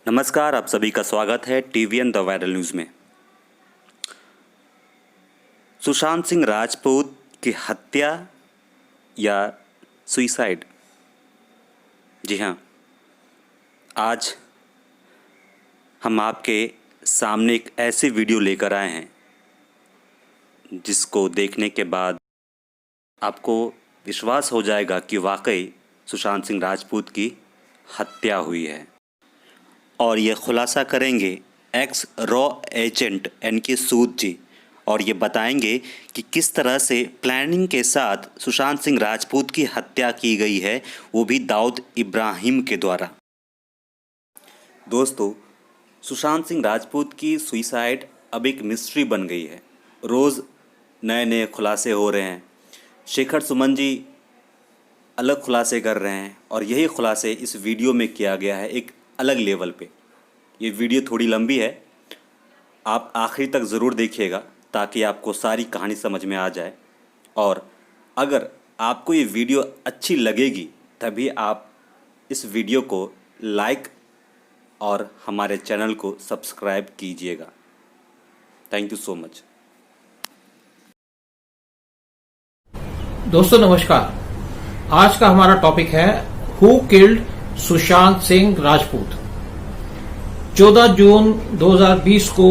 नमस्कार, आप सभी का स्वागत है टीवीएन द वायरल न्यूज़ में। सुशांत सिंह राजपूत की हत्या या सुसाइड? जी हाँ, आज हम आपके सामने एक ऐसी वीडियो लेकर आए हैं जिसको देखने के बाद आपको विश्वास हो जाएगा कि वाकई सुशांत सिंह राजपूत की हत्या हुई है। और ये खुलासा करेंगे एक्स रॉ एजेंट एनके सूद जी, और ये बताएंगे कि किस तरह से प्लानिंग के साथ सुशांत सिंह राजपूत की हत्या की गई है, वो भी दाऊद इब्राहिम के द्वारा। दोस्तों, सुशांत सिंह राजपूत की सुसाइड अब एक मिस्ट्री बन गई है। रोज़ नए नए खुलासे हो रहे हैं। शेखर सुमन जी अलग खुलासे कर रहे हैं और यही खुलासे इस वीडियो में किया गया है एक अलग लेवल पे। ये वीडियो थोड़ी लंबी है, आप आखिर तक ज़रूर देखिएगा ताकि आपको सारी कहानी समझ में आ जाए। और अगर आपको ये वीडियो अच्छी लगेगी तभी आप इस वीडियो को लाइक और हमारे चैनल को सब्सक्राइब कीजिएगा। Thank you so much. दोस्तों नमस्कार, आज का हमारा टॉपिक है हु किल्ड सुशांत सिंह राजपूत। 14 जून 2020 को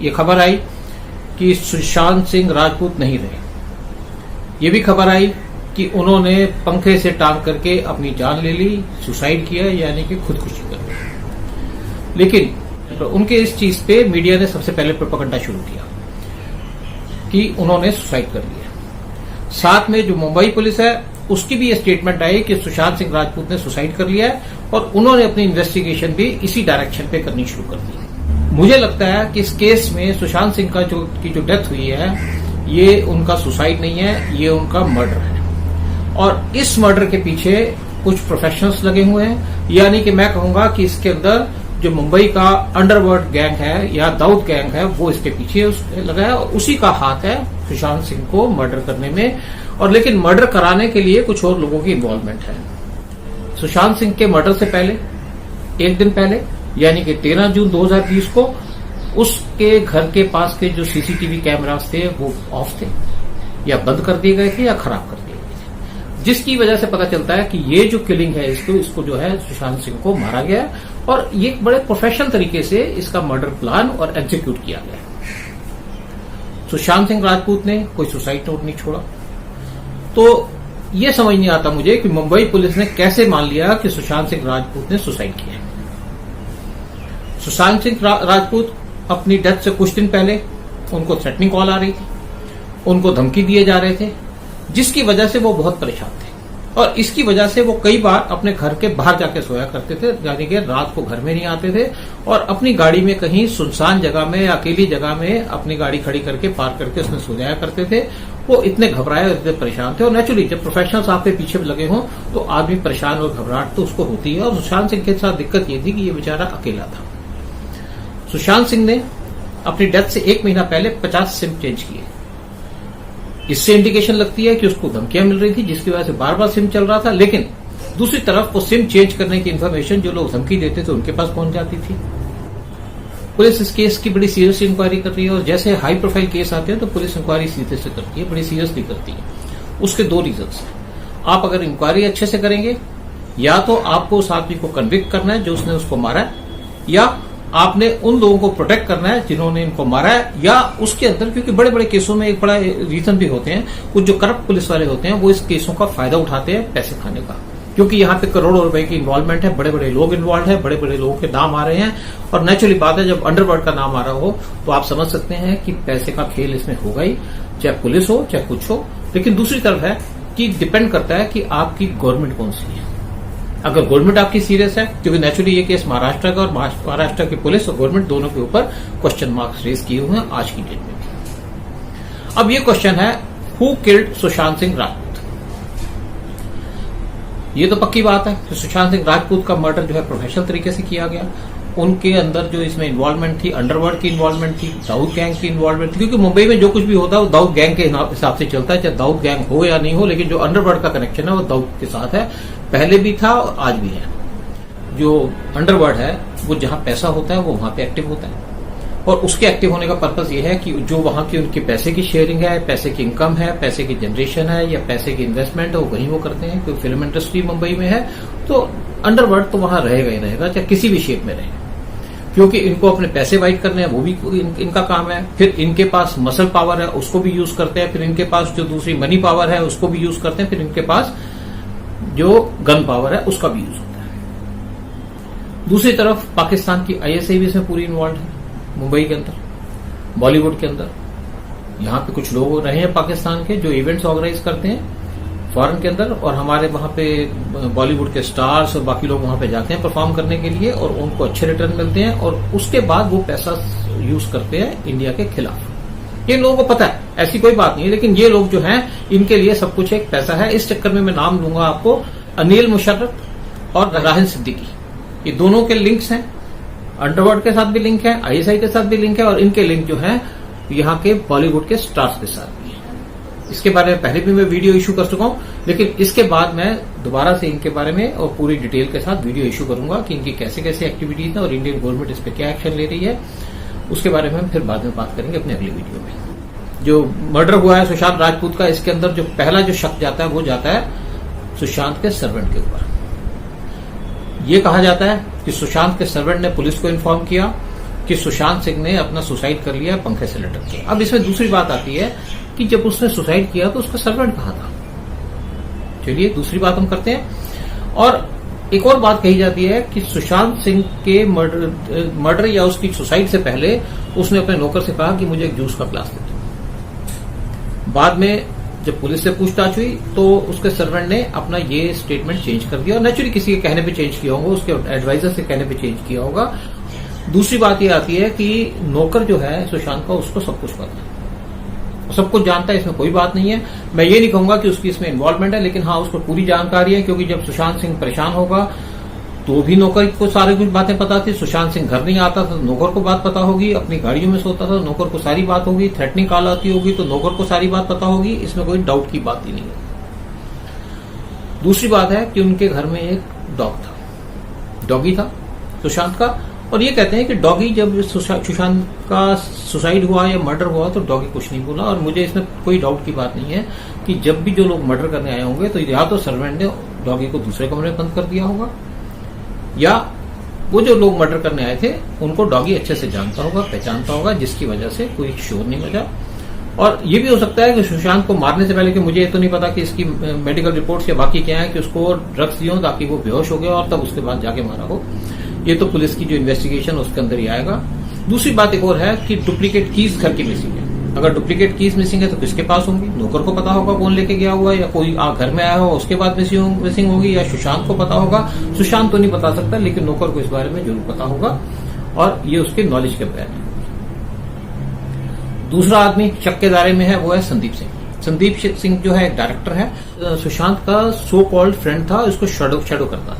ये खबर आई कि सुशांत सिंह राजपूत नहीं रहे। ये भी खबर आई कि उन्होंने पंखे से टांग करके अपनी जान ले ली, सुसाइड किया, यानी कि खुदकुशी कर ली। लेकिन उनके इस चीज पे मीडिया ने सबसे पहले प्रोपेगेंडा शुरू किया कि उन्होंने सुसाइड कर लिया। साथ में जो मुंबई पुलिस है उसकी भी ये स्टेटमेंट आई कि सुशांत सिंह राजपूत ने सुसाइड कर लिया है और उन्होंने अपनी इन्वेस्टिगेशन भी इसी डायरेक्शन पे करनी शुरू कर दी। मुझे लगता है कि इस केस में सुशांत सिंह का जो डेथ हुई है ये उनका सुसाइड नहीं है, ये उनका मर्डर है। और इस मर्डर के पीछे कुछ प्रोफेशनल्स लगे हुए हैं, यानी कि मैं कहूंगा कि इसके अंदर जो मुंबई का अंडरवर्ल्ड गैंग है या दाऊद गैंग है वो इसके पीछे लगा है और उसी का हाथ है सुशांत सिंह को मर्डर करने में। और लेकिन मर्डर कराने के लिए कुछ और लोगों की इन्वॉल्वमेंट है। सुशांत सिंह के मर्डर से पहले एक दिन पहले यानी कि 13 जून 2020 को उसके घर के पास के जो सीसीटीवी कैमरास थे वो ऑफ थे या बंद कर दिए गए थे या खराब कर दिए गए थे, जिसकी वजह से पता चलता है कि ये जो किलिंग है इसको जो है सुशांत सिंह को मारा गया और ये बड़े प्रोफेशनल तरीके से इसका मर्डर प्लान और एग्जीक्यूट किया गया। सुशांत सिंह राजपूत ने कोई सुसाइड नोट नहीं छोड़ा। तो ये समझ नहीं आता मुझे कि मुंबई पुलिस ने कैसे मान लिया कि सुशांत सिंह राजपूत ने सुसाइड किया। सुशांत सिंह राजपूत अपनी डेथ से कुछ दिन पहले उनको थ्रेटनिंग कॉल आ रही थी, उनको धमकी दिए जा रहे थे, जिसकी वजह से वो बहुत परेशान थे और इसकी वजह से वो कई बार अपने घर के बाहर जाके सोया करते थे, यानी कि रात को घर में नहीं आते थे और अपनी गाड़ी में कहीं सुनसान जगह में, अकेली जगह में अपनी गाड़ी खड़ी करके पार्क करके उसमें सो जाया करते थे। वो इतने घबराए और इतने परेशान थे और नेचुरली जब प्रोफेशनल्स आपके पीछे लगे हों तो आदमी परेशान और घबराहट तो उसको होती है। और सुशांत सिंह के साथ दिक्कत ये थी कि ये बेचारा अकेला था। सुशांत सिंह ने अपनी डेथ से 1 महीना पहले 50 सिम चेंज किए। इससे इंडिकेशन लगती है कि उसको धमकियां मिल रही थी, जिसकी वजह से बार बार सिम चल रहा था। लेकिन दूसरी तरफ वो सिम चेंज करने की इन्फॉर्मेशन जो लोग धमकी देते थे उनके पास पहुंच जाती थी। पुलिस इस केस की बड़ी सीरियस इंक्वायरी कर रही है और जैसे हाई प्रोफाइल केस आते हैं तो पुलिस इंक्वायरी सीधे से करती है, बड़ी सीरियसली करती है। उसके 2 रीजंस हैं। आप अगर इंक्वायरी अच्छे से करेंगे या तो आपको उस आदमी को कन्विक्ट करना है जो उसने उसको मारा है, या आपने उन लोगों को प्रोटेक्ट करना है जिन्होंने इनको मारा है, या उसके अंदर, क्योंकि बड़े बड़े केसों में एक बड़ा रीजन भी होते हैं, कुछ जो करप्ट पुलिस वाले होते हैं वो इस केसों का फायदा उठाते हैं पैसे खाने का, क्योंकि यहाँ पे करोड़ों रुपए की इन्वॉल्वमेंट है, बड़े बड़े लोग इन्वॉल्व है, बड़े बड़े लोगों के नाम आ रहे हैं। और नेचुरली बात है जब अंडरवर्ल्ड का नाम आ रहा हो तो आप समझ सकते हैं कि पैसे का खेल इसमें होगा ही, चाहे पुलिस हो चाहे कुछ हो। लेकिन दूसरी तरफ है कि डिपेंड करता है कि आपकी गवर्नमेंट कौन सी है। अगर गवर्नमेंट आपकी सीरियस है, क्योंकि नेचुरली ये केस महाराष्ट्र का और महाराष्ट्र की पुलिस और गवर्नमेंट दोनों के ऊपर क्वेश्चन मार्क्स रेज किए हुए हैं आज की डेट में। अब ये क्वेश्चन है हु किल्ड सुशांत सिंह राजपूत। ये तो पक्की बात है कि सुशांत सिंह राजपूत का मर्डर जो है प्रोफेशनल तरीके से किया गया। उनके अंदर जो इसमें इन्वॉल्वमेंट थी, अंडरवर्ल्ड की इन्वॉल्वमेंट थी, दाऊद गैंग की इन्वॉल्वमेंट थी, क्योंकि मुंबई में जो कुछ भी होता है वो दाऊद गैंग के हिसाब से चलता है, चाहे दाऊद गैंग हो या नहीं हो, लेकिन जो अंडरवर्ल्ड का कनेक्शन है वो दाऊद के साथ है, पहले भी था और आज भी है। जो अंडरवर्ल्ड है वो जहां पैसा होता है वो वहां पे एक्टिव होता है, और उसके एक्टिव होने का पर्पज ये है कि जो वहां की उनके पैसे की शेयरिंग है, पैसे की इनकम है, पैसे की जनरेशन है या पैसे की इन्वेस्टमेंट है, वो वहीं वो करते हैं। क्योंकि फिल्म इंडस्ट्री मुंबई में है तो अंडरवर्ल्ड तो वहां रहेगा ही रहेगा, चाहे किसी भी शेप में रहे, क्योंकि इनको अपने पैसे वाइट करने हैं, वो भी इनका काम है। फिर इनके पास मसल पावर है, उसको भी यूज करते हैं। फिर इनके पास जो दूसरी मनी पावर है उसको भी यूज करते हैं। फिर इनके पास जो गन पावर है उसका भी यूज होता है। दूसरी तरफ पाकिस्तान की आईएसआई भी इसमें पूरी इन्वॉल्व है, मुंबई के अंदर, बॉलीवुड के अंदर। यहाँ पे कुछ लोग रहे हैं पाकिस्तान के जो इवेंट्स ऑर्गेनाइज करते हैं फॉरेन के अंदर, और हमारे वहां पे बॉलीवुड के स्टार्स और बाकी लोग वहां पे जाते हैं परफॉर्म करने के लिए, और उनको अच्छे रिटर्न मिलते हैं, और उसके बाद वो पैसा यूज करते हैं इंडिया के खिलाफ। ये लोगों को पता है, ऐसी कोई बात नहीं है, लेकिन ये लोग जो हैं इनके लिए सब कुछ एक पैसा है। इस चक्कर में मैं नाम लूंगा आपको, अनिल मुशर्रफ और राहिल सिद्दीकी, ये दोनों के लिंक्स हैं, अंडरवर्ल्ड के साथ भी लिंक है, आईएसआई के साथ भी लिंक है, और इनके लिंक जो है यहाँ के बॉलीवुड के स्टार्स के साथ भी है। इसके बारे में पहले भी मैं वीडियो इशू कर चुका हूं, लेकिन इसके बाद मैं दोबारा से इनके बारे में और पूरी डिटेल के साथ वीडियो इशू करूंगा कि इनकी कैसे कैसे एक्टिविटीज है और इंडियन गवर्नमेंट इस पर क्या एक्शन ले रही है। उसके बारे में हम फिर बाद में बात करेंगे अपने अगली वीडियो में। जो मर्डर हुआ है सुशांत राजपूत का, इसके अंदर जो पहला जो शक जाता है वो जाता है सुशांत के सर्वेंट के ऊपर। ये कहा जाता है कि सुशांत के सर्वेंट ने पुलिस को इन्फॉर्म किया कि सुशांत सिंह ने अपना सुसाइड कर लिया पंखे से लटक के। अब इसमें दूसरी बात आती है कि जब उसने सुसाइड किया तो उसका सर्वेंट कहाँ था। चलिए दूसरी बात हम करते हैं। और एक और बात कही जाती है कि सुशांत सिंह के मर्डर या उसकी सुसाइड से पहले उसने अपने नौकर से कहा कि मुझे एक जूस का ग्लास दे दो। बाद में जब पुलिस से पूछताछ हुई तो उसके सर्वेंट ने अपना ये स्टेटमेंट चेंज कर दिया, और नेचुरली किसी के कहने पे चेंज किया होगा, उसके एडवाइजर से कहने पे चेंज किया होगा। दूसरी बात ये आती है कि नौकर जो है सुशांत का, उसको सब कुछ पता है, सब कुछ जानता है, इसमें कोई बात नहीं है। मैं ये नहीं कहूंगा कि उसकी इसमें इन्वॉल्वमेंट है, लेकिन हाँ उसको पूरी जानकारी है, क्योंकि जब सुशांत सिंह परेशान होगा तो भी नौकर को सारी कुछ बातें पता थी। सुशांत सिंह घर नहीं आता था तो नौकर को बात पता होगी, अपनी गाड़ियों में सोता था नौकर को सारी बात होगी, थ्रेटनिंग कॉल आती होगी तो नौकर को सारी बात पता होगी, इसमें कोई डाउट की बात ही नहीं है। दूसरी बात है कि उनके घर में एक डॉग था, डॉगी था सुशांत का, और ये कहते हैं कि डॉगी जब सुशांत का सुसाइड हुआ या मर्डर हुआ तो डॉगी कुछ नहीं बोला। और मुझे इसमें कोई डाउट की बात नहीं है कि जब भी जो लोग मर्डर करने आए होंगे तो या तो सर्वेंट ने डॉगी को दूसरे कमरे में बंद कर दिया होगा, या वो जो लोग मर्डर करने आए थे उनको डॉगी अच्छे से जानता होगा, पहचानता होगा, जिसकी वजह से कोई शोर नहीं बजा। और ये भी हो सकता है कि सुशांत को मारने से पहले, कि मुझे ये तो नहीं पता कि इसकी मेडिकल रिपोर्ट्स या बाकी क्या है, कि उसको ड्रग्स दिए हो ताकि वो बेहोश हो गया और तब उसके बाद जाके मारा हो। ये तो पुलिस की जो इन्वेस्टिगेशन उसके अंदर ही आएगा। दूसरी बात एक और है कि डुप्लीकेट कीज घर की मिसिंग है। अगर डुप्लीकेट कीज मिसिंग है तो किसके पास होंगी? नौकर को पता होगा कौन लेके गया हुआ, या कोई घर में आया हो उसके बाद मिसिंग होगी, या सुशांत को पता होगा। सुशांत तो नहीं बता सकता, लेकिन नौकर को इस बारे में जरूर पता होगा और ये उसके नॉलेज के बगैर नहीं होगी। दूसरा आदमी शक के दायरे में है वो है संदीप सिंह। संदीप सिंह जो है एक डायरेक्टर है, सुशांत का सो कॉल्ड फ्रेंड था, उसको शैडो करता था,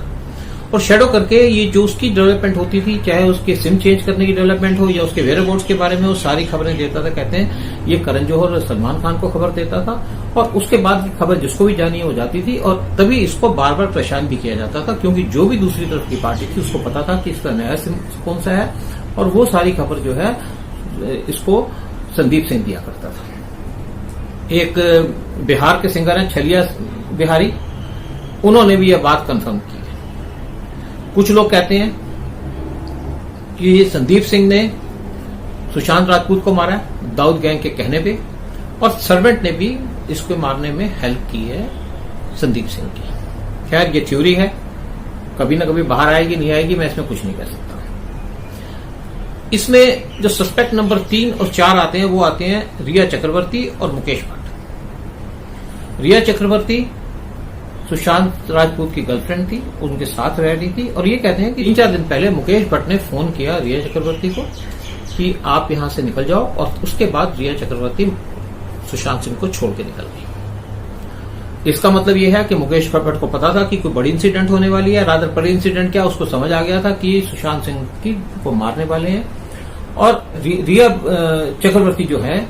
और शैडो करके ये जो उसकी डेवलपमेंट होती थी, चाहे उसके सिम चेंज करने की डेवलपमेंट हो या उसके वेयरअबाउट्स के बारे में, वो सारी खबरें देता था। कहते हैं ये करण जौहर और सलमान खान को खबर देता था, और उसके बाद की खबर जिसको भी जानी है वो जाती थी, और तभी इसको बार बार परेशान भी किया जाता था, क्योंकि जो भी दूसरी तरफ की पार्टी थी उसको पता था कि इसका नया सिम कौन सा है, और वो सारी खबर जो है इसको संदीप सिंह दिया करता था। एक बिहार के सिंगर हैं छलिया बिहारी, उन्होंने भी यह बात कंफर्म की। कुछ लोग कहते हैं कि संदीप सिंह ने सुशांत राजपूत को मारा है दाऊद गैंग के कहने पे, और सर्वेंट ने भी इसको मारने में हेल्प की है संदीप सिंह की। खैर ये थ्योरी है, कभी ना कभी बाहर आएगी, नहीं आएगी, मैं इसमें कुछ नहीं कह सकता। इसमें जो सस्पेक्ट नंबर 3 और 4 आते हैं वो आते हैं रिया चक्रवर्ती और मुकेश भट्ट। रिया चक्रवर्ती सुशांत राजपूत की गर्लफ्रेंड थी, उनके साथ रह रही थी, और ये कहते हैं कि 3-4 दिन पहले मुकेश भट्ट ने फोन किया रिया चक्रवर्ती को कि आप यहां से निकल जाओ, और उसके बाद रिया चक्रवर्ती सुशांत सिंह को छोड़ के निकल गई। इसका मतलब यह है कि मुकेश भट्ट को पता था कि कोई बड़ी इंसिडेंट होने वाली है, रादर बड़ी इंसिडेंट क्या, उसको समझ आ गया था कि सुशांत सिंह को मारने वाले हैं। और रिया चक्रवर्ती जो है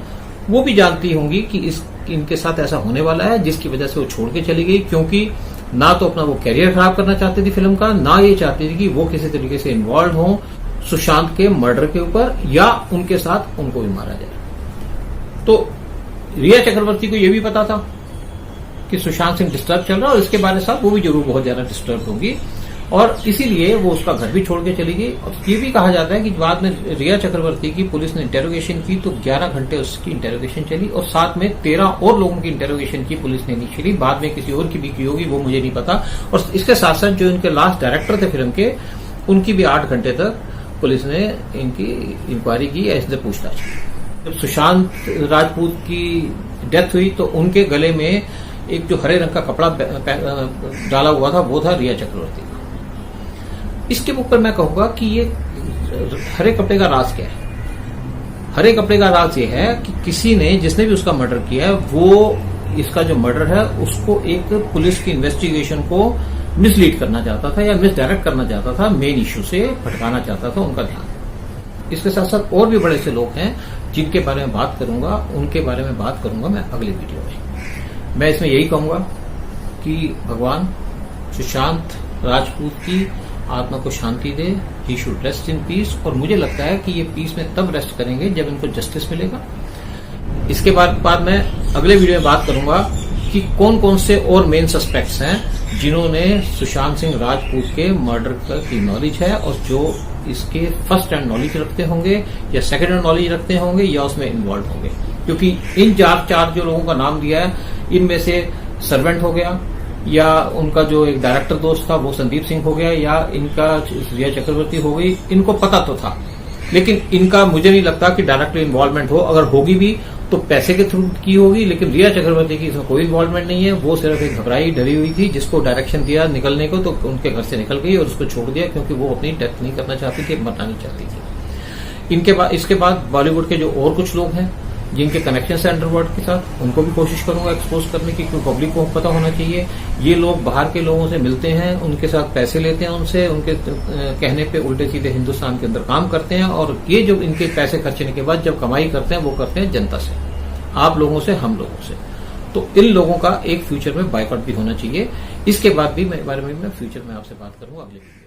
वो भी जानती होंगी कि इनके साथ ऐसा होने वाला है, जिसकी वजह से वो छोड़ के चली गई, क्योंकि ना तो अपना वो कैरियर खराब करना चाहती थी फिल्म का, ना ये चाहती थी कि वो किसी तरीके से इन्वॉल्व हो सुशांत के मर्डर के ऊपर या उनके साथ उनको भी मारा जाए। तो रिया चक्रवर्ती को यह भी पता था कि सुशांत सिंह डिस्टर्ब चल रहा है और इसके बारे में वो भी जरूर बहुत ज्यादा डिस्टर्ब होगी और इसीलिए वो उसका घर भी छोड़ के चली गई। और ये भी कहा जाता है कि बाद में रिया चक्रवर्ती की पुलिस ने इंटेरोगेशन की तो 11 घंटे उसकी इंटेरोगेशन चली और साथ में 13 और लोगों की इंटेरोगेशन की पुलिस ने इनिशियली, बाद में किसी और की भी की होगी वो मुझे नहीं पता। और इसके साथ साथ जो इनके लास्ट डायरेक्टर थे फिल्म के, उनकी भी 8 घंटे तक पुलिस ने इनकी इंक्वायरी की या इससे पूछताछ की। जब सुशांत राजपूत की डेथ हुई तो उनके गले में एक जो हरे रंग का कपड़ा डाला हुआ था वो था रिया चक्रवर्ती का। इसके ऊपर मैं कहूंगा कि ये हरे कपड़े का राज क्या है। हरे कपड़े का राज ये है कि किसी ने, जिसने भी उसका मर्डर किया है, वो इसका जो मर्डर है उसको एक पुलिस की इन्वेस्टिगेशन को मिसलीड करना चाहता था या मिसडायरेक्ट करना चाहता था, मेन इश्यू से भटकाना चाहता था उनका ध्यान। इसके साथ साथ और भी बड़े से लोग हैं जिनके बारे में बात करूंगा, उनके बारे में बात करूंगा मैं अगली वीडियो में। मैं इसमें यही कहूंगा कि भगवान सुशांत राजपूत की आत्मा को शांति दे, he should rest in peace. और मुझे लगता है कि ये पीस में तब रेस्ट करेंगे जब इनको जस्टिस मिलेगा। इसके बाद मैं अगले वीडियो में बात करूंगा कि कौन कौन से और मेन सस्पेक्ट्स हैं जिन्होंने सुशांत सिंह राजपूत के मर्डर की नॉलेज है और जो इसके फर्स्ट हैंड नॉलेज रखते होंगे या सेकेंड हैंड नॉलेज रखते होंगे या उसमें इन्वॉल्व होंगे। क्योंकि इन चार जो लोगों का नाम दिया है, इनमें से सर्वेंट हो गया या उनका जो एक डायरेक्टर दोस्त था वो संदीप सिंह हो गया या इनका रिया चक्रवर्ती हो गई। इनको पता तो था लेकिन इनका मुझे नहीं लगता कि डायरेक्टली इन्वॉल्वमेंट हो। अगर होगी भी तो पैसे के थ्रू की होगी, लेकिन रिया चक्रवर्ती की इसमें कोई इन्वॉल्वमेंट नहीं है। वो सिर्फ एक घबराई डरी हुई थी जिसको डायरेक्शन दिया निकलने को तो उनके घर से निकल गई और उसको छोड़ दिया क्योंकि वो अपनी डेथ नहीं करना चाहती थी, मरना नहीं चाहती थी। इसके बाद बॉलीवुड के जो और कुछ लोग हैं जिनके कनेक्शन है अंडरवर्ल्ड के साथ, उनको भी कोशिश करूंगा एक्सपोज करने की, क्योंकि पब्लिक को पता होना चाहिए। ये लोग बाहर के लोगों से मिलते हैं, उनके साथ पैसे लेते हैं, उनसे उनके कहने पे उल्टे सीधे हिंदुस्तान के अंदर काम करते हैं और ये जो इनके पैसे खर्चने के बाद जब कमाई करते हैं वो करते हैं जनता से, आप लोगों से, हम लोगों से। तो इन लोगों का एक फ्यूचर में बायकॉट भी होना चाहिए। इसके बाद भी मैं बारे में फ्यूचर में आपसे बात करूंगा अगले वीडियो।